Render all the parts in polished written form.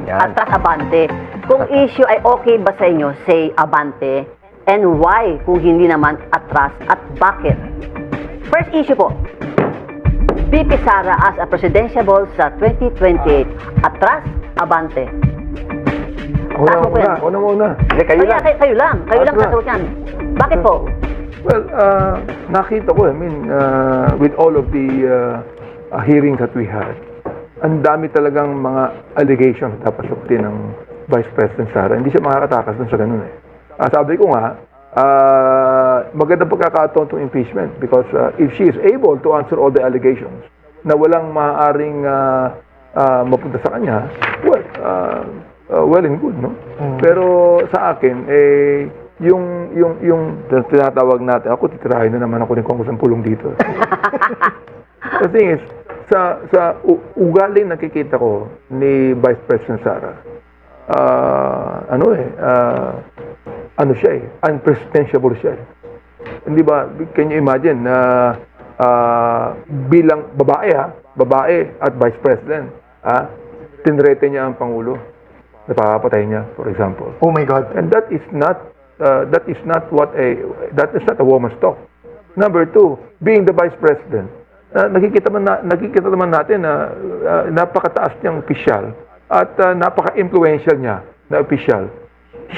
Yan. Atras Abante. Kung issue ay okay ba sa inyo, say Abante, and why kung hindi naman atras at bakit? First issue po, VP Sara as a presidentiable sa 2028. Atras, Abante. Una. Hindi, kayo lang. Kayo lang Atras. kasagot yan. Bakit po? Well, nakita ko, with all of the hearings that we had, ang dami talagang mga allegations na dapat sagutin ng Vice President Sara. Hindi siya makakatakas dun sa ganun eh. Sabi ko nga, magandang pagkakataon itong impeachment because if she is able to answer all the allegations na walang maaaring mapunta sa kanya, well and good, no? Pero sa akin, yung tinatawag natin, ako titirahin na naman ako ng Congress ng pulong dito. The thing is, sa ugali nakikita ko ni Vice President Sara, unpresidentiable siya. Hindi ba, can you imagine na bilang babae at Vice President, tinrete niya ang Pangulo. Napapatay niya, for example. Oh my God. And that is not a woman's talk. Number two, being the Vice President, nakikita naman natin na napakataas niyang opisyal at napaka-influential niya na opisyal.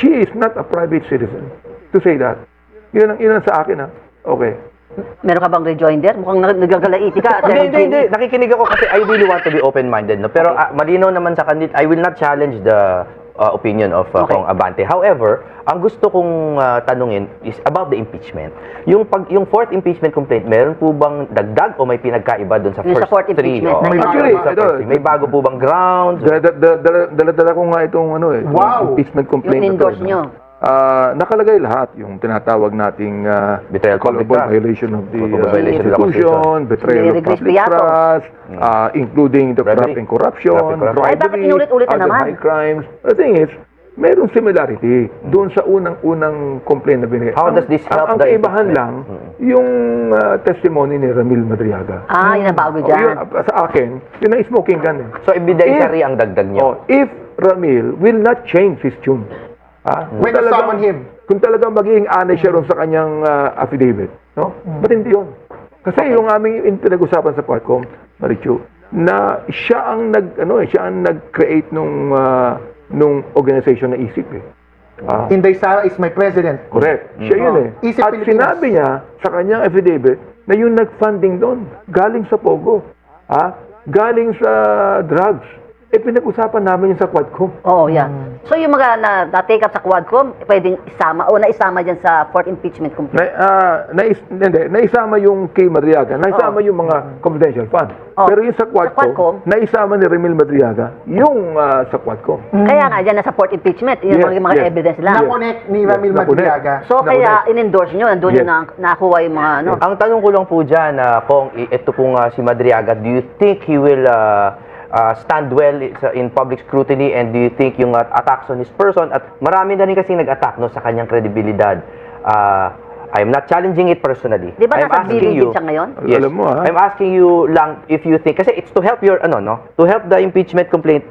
She is not a private citizen to say that. Yun ang sa akin, Okay. Meron ka bang rejoinder? Mukhang nagagalaiti ka. Hindi. Nakikinig ako kasi I really want to be open-minded. No? Pero malinaw naman sa kanila, I will not challenge the opinion of Kong Abante. However, ang gusto kong tanungin is about the impeachment. Yung fourth impeachment complaint, meron po bang dagdag o may pinagkaiba doon sa Yung first sa fourth three? impeachment. Actually, May bago po bang grounds? Dala ko nga itong Wow! impeachment complaint. Yung endorse nyo. Nakalagay lahat yung tinatawag nating Betrayal of public culpable trust. violation of the Culpable violation of the Constitution, betrayal of Regres public Piato. trust, including the Bribery. corrupt and corruption, Corrupt and corruption. Ay, bakit inulit-ulit na other naman? high crimes. The thing is, mayroong similarity doon sa unang complaint na binigay. How does this help Ang the kaibahan lang, yung testimony ni Ramil Madriaga. Yun ang bago Yun, dyan. sa akin, yun ang smoking gun eh. So, evidentiary ang dagdag niyo. If Ramil will not change his tune, When you summon him. kung talagang magiging honest siya ron sa kanyang affidavit, no? Ba't hindi yun? Kasi yung aming pinag-usapan sa Quadcom, Marichu, na siya ang nag-create nung organization na isip eh. Inday Sara is my president. Correct. Siya yun eh. Isip At Pilipinas. sinabi niya sa kanyang affidavit na yung nag-funding doon, galing sa Pogo. Galing sa drugs. Pinag-usapan namin yun sa Quadcom. Oo, yan. So yung mga na-take up sa Quadcom, pwedeng isama o naisama dyan sa fourth impeachment complaint. Naisama yung kay Madriaga, naisama yung mga confidential fund. Oh. Pero yung sa Quadcom? Quadcom, naisama ni Remil Madriaga yung sa Quadcom. Kaya nga, dyan nasa fourth impeachment, yung mga evidence lang. Na-connect ni Ramil Na-connect. Madriaga. So kaya in-endorse nyo, nandun yung nakuha yung mga ano. Ang tanong ko lang po dyan, Kong, ito pong si Madriaga, do you think he will stand well in public scrutiny, and do you think yung attacks on his person, at marami na rin kasi nag-attack sa kanyang kredibilidad, I'm not challenging it personally. Di ba I'm nasa asking billing you, din siya ngayon? yes, Alam mo, I'm asking you lang if you think, kasi it's to help your, to help the impeachment complaint,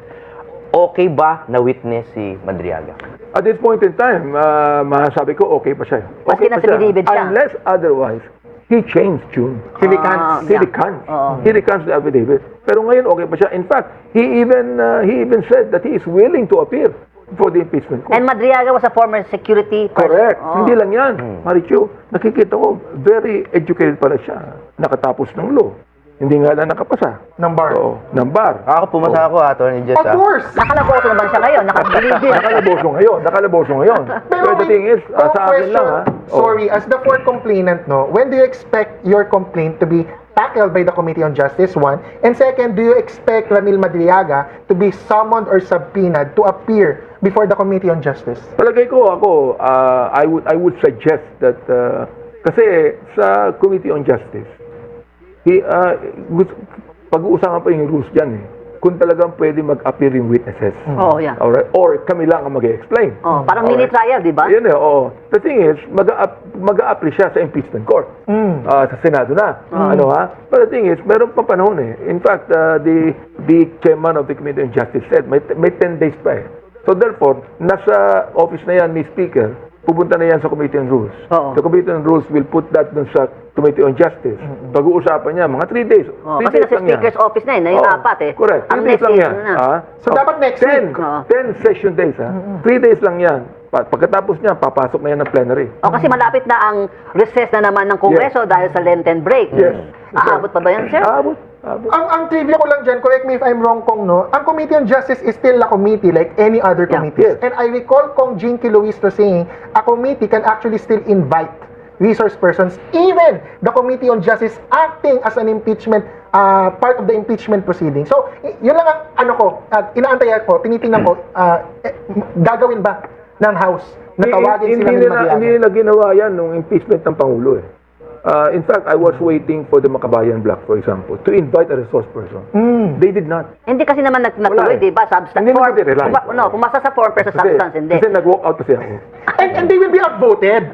okay ba na witness si Madriaga? At this point in time, masasabi ko okay pa siya. Maski nasa bilibid siya. Unless otherwise, he changed tune. He recants. He recants. Oo. He recants the affidavit. Pero ngayon okay pa siya. In fact, he even said that he is willing to appear for the impeachment court. And Madriaga was a former security person. Correct. Oo. Hindi lang yan. Marichu, nakikita ko, very educated pala siya. Nakatapos ng law. Hindi nga lang nakapasa. Ng bar. Oo, ng bar. Ako, pumasa ako, Atty. Jess. Of course! Nakalaboso naman siya ngayon, nakabilibid. Nakalaboso ngayon. Pero the thing is, sa akin lang Sorry, as the fourth complainant, when do you expect your complaint to be tackled by the Committee on Justice, one? And second, do you expect Ramil Madriaga to be summoned or subpoenaed to appear before the Committee on Justice? Palagay ko I would suggest that kasi sa Committee on Justice, pag-uusapan pa yung rules dyan eh. kung talagang pwede mag-appear yung witnesses. Oo, yeah. Alright? Or kami lang ang mag-explain. Oh, parang mini trial, di ba? Yun oo. The thing is, mag-a-apply siya sa impeachment court. Sa Senado na. Ano ha? But the thing is, meron pa panahon eh. In fact, the chairman of the Committee on Justice said, may 10 days pa eh. So therefore, nasa office na yan ni Speaker, pupunta na yan sa Committee on Rules. Oo. The Committee on Rules will put that dun sa Committee on Justice. Pag-uusapan niya, mga 3 days. Oh, 3 kasi days nasa lang yan. speaker's office na yun, na yung Oo, apat eh. Correct. 3 Ang days next lang day, yan. ano na? Ah? So, dapat next 10, week. 10 session days ha. 3 days lang yan. Pagkatapos niya, papasok na yan ng plenary. O kasi malapit na ang recess na naman ng Kongreso dahil sa Lenten break. Yes. Aabot pa ba yan, sir? Abot. Ang trivia ko lang dyan, correct me if I'm wrong, Kong, no? Ang Committee on Justice is still a committee like any other Yeah. committees. Yes. And I recall Kong Jinky Luisto saying a committee can actually still invite resource persons, even the Committee on Justice acting as an impeachment, part of the impeachment proceeding. So, yun lang ang ano ko, inaantayan ko, tinitingnan ko, gagawin ba ng House na tawagin sila ng Madiaga? Hindi nila ginawa yan nung impeachment ng Pangulo eh. In fact, I was waiting for the Makabayan Bloc, for example, to invite a resource person. They did not. Hindi kasi naman natuloy, Wala eh. di ba? Substance. Hindi naman nire-rely. Pumasa sa form pero sa substance, hindi. Kasi nag-walk out kasi ako. And they will be outvoted.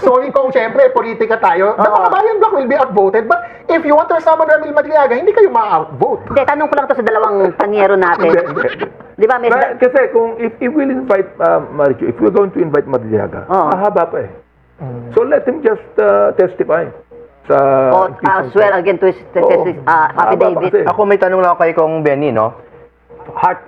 Sorry kung siyempre, politika tayo. The Makabayan Bloc will be outvoted. But if you want to summon Ramil Madriaga, hindi kayo ma-outvote. Hindi, tanong ko lang to sa dalawang panyero natin. Di ba, may... Kasi kung if we'll invite Marichu, if we're going to invite Madriaga, Oo. mahaba pa eh. So let him just testify sa O, swear again to his affidavit. kasi. Ako may tanong lang ako kay Kong Benny, no?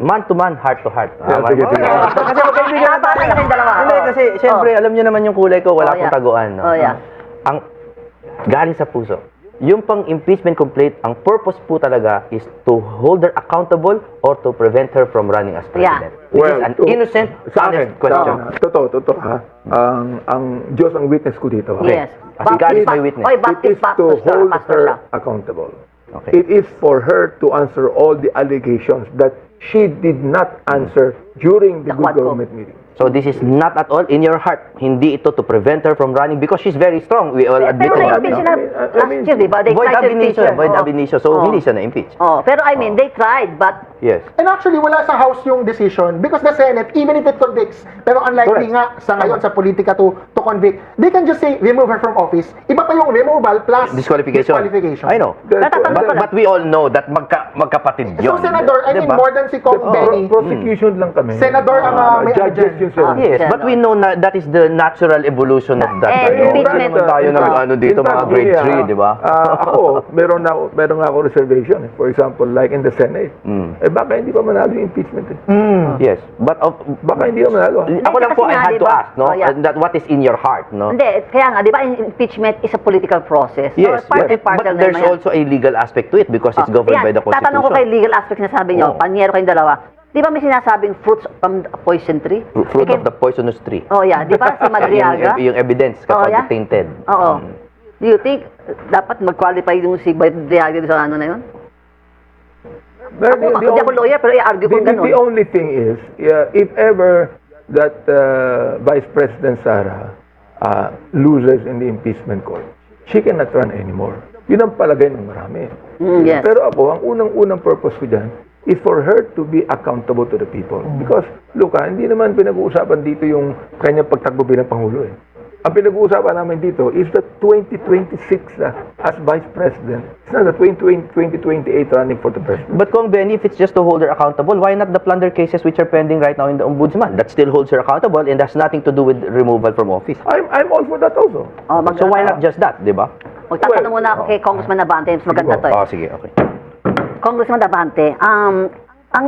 Man to man, heart to heart. Yeah, sige, sige. Kasi magkaibigan na tayo. Tama yung dalawa. Hindi, kasi siyempre, alam niyo naman yung kulay ko, wala Oh, akong yeah. taguan. No? Oh, yeah. Ang galing sa puso. Yung pang impeachment complaint, ang purpose po talaga is to hold her accountable or to prevent her from running as president. Which is an innocent, sa akin, honest question. Totoo ha. Ang Diyos ang witness ko dito. ha? Yes. As God is my witness. Oy, It is Baptist to pastor, hold pastor her siya. accountable. Okay. It is for her to answer all the allegations that she did not answer during the The good Quadcom. government meeting. So this is not at all in your heart. Hindi ito to prevent her from running because she's very strong. We all admit Pero to that. na-impeach no? na I mean, last year, di ba? They Void tried to ab impeach initio, her. void Oh. ab initio. So Oh. hindi siya na-impeach. Oh, pero I mean, they tried, but Yes. And actually, wala sa House yung decision because the Senate, even if it convicts, pero unlikely Correct. nga sa ngayon sa politika to convict, they can just say, remove her from office. Iba pa yung removal plus Disqualification. I know. But we all know that magkapatid So, yun. Senador, I mean, Diba? more than si Kong Benny, Prosecution lang kami. Senador ang may judges ano yung dyan. Senate. Yes, Senate. but we know na that is the natural evolution of that. And ano. impeachment. Wala naman tayo ng ano dito, In fact, mga grade 3, di ba? Ako, meron nga ako reservation. For example, like in the Senate. Baka hindi pa manalo yung impeachment eh. Yes, but Baka hindi pa manalo. ako lang po, I kasi nga, had to diba? ask, no? Oh, yeah. That what is in your heart, no? hindi, kaya nga, di ba, impeachment is a political process. Yes, So, part yes. and parcel But na there's naman yan. also a legal aspect to it because it's governed Yan, by the Constitution. tatanong ko kay legal aspect na sabi nyo, Oo. panyero kayong dalawa. Di ba may sinasabing fruits from the poison tree? Fruit Eh, of the poisonous tree. Oh, yeah. Di ba si Madriaga? yung evidence kapag yeah? tainted. Oo. Do you think dapat mag-qualify yung si Madriaga sa ano na yun? But Hindi ako lawyer, pero i-argue ko ganun. the only thing is, if ever that Vice President Sara loses in the impeachment court, she cannot run anymore. Yun ang palagay ng marami. Yes. Pero ako, ang unang purpose ko dyan is for her to be accountable to the people. Because, look hindi naman pinag-uusapan dito yung kanyang pagtakbo bilang Pangulo eh. Ang pinag-uusapan namin dito is the 2026 as Vice President. It's not the 2028 running for the President. But Kong Benny, if it's just to hold her accountable, why not the plunder cases which are pending right now in the Ombudsman? That still holds her accountable and has nothing to do with removal from office. I'm all for that also. Oh, So why not just that, di ba? Magtatanong Well, muna ako kay Congressman Abante. Mas maganda to eh. Oh, sige, okay. Congressman Abante, ang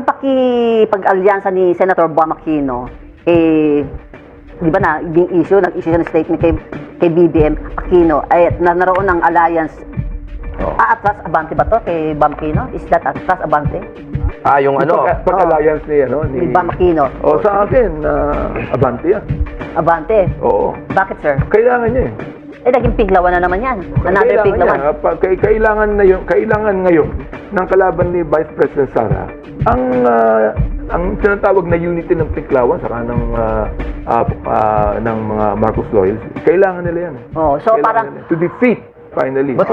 pakipag-alyansa ni Senator Bam Aquino, di ba naging nag-issue siya ng statement kay BBM Aquino, ay naroon ng alliance. Atras Abante ba to kay Bam Aquino? Is that Atras Abante? Yung ano, Pag-alliance Ni Bam Aquino. Sa akin, Abante yan. Abante. Oo. Bakit, sir? Kailangan niya eh. Naging piglawan na naman yan. Another piglawan. Kailangan ngayon ng kalaban ni Vice President Sara ang tinatawag na unity ng Piklawan saka ng mga Marcos Loyals. Kailangan nila yan. Oh, so Kailangan parang nila. To defeat finally. But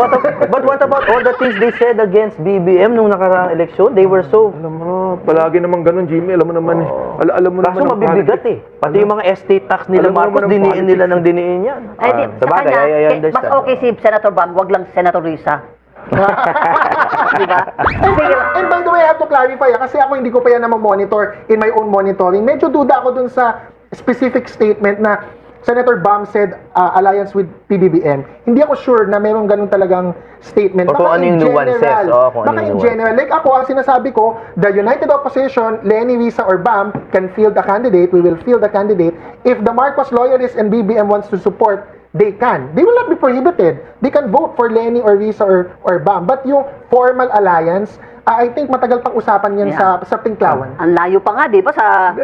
what about all the things they said against BBM nung nakaraang eleksyon? They were so... Alam mo, palagi naman ganun, Jimmy. Alam mo naman eh. Alam mo Kaso naman ang mabibigat eh. Pati yung mga estate tax nila, Alam mo Marcos, naman ang diniin nila politics. ng diniin yan. Ay, di, Sa sa bagay, kanya, I mas understand. okay si Senator Bam, wag lang Senator Risa. Diba? Sige lang. And by the way, I have to clarify, kasi ako hindi ko pa yan monitor in my own monitoring. Medyo duda ako dun sa specific statement na Senator Bam said alliance with PBBM. Hindi ako sure na mayroong ganun talagang statement. O kung ano yung nuances. Kung ano baka yung in general. Like ako, ang sinasabi ko, the united opposition, Lenny, Risa, or Bam can field a candidate. We will field a candidate. If the Marcos loyalists and BBM wants to support, they can. They will not be prohibited. They can vote for Lenny or Risa or Bam. But yung formal alliance, I think matagal pang usapan yan Yeah. sa Pinklawan. Ang layo pa nga, di ba?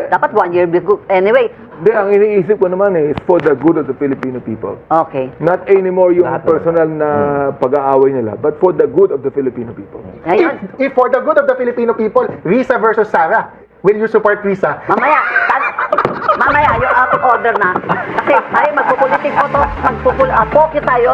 Dapat 1 year before. Anyway, Hindi, ang iniisip ko naman is for the good of the Filipino people. okay. Not anymore yung Lahat naman. personal na pag-aaway nila, but for the good of the Filipino people. Ngayon, If for the good of the Filipino people, Risa versus Sara, will you support Risa? mamaya, mamaya, yung out of order na. Kasi tayo magpupolitik po to, poke tayo,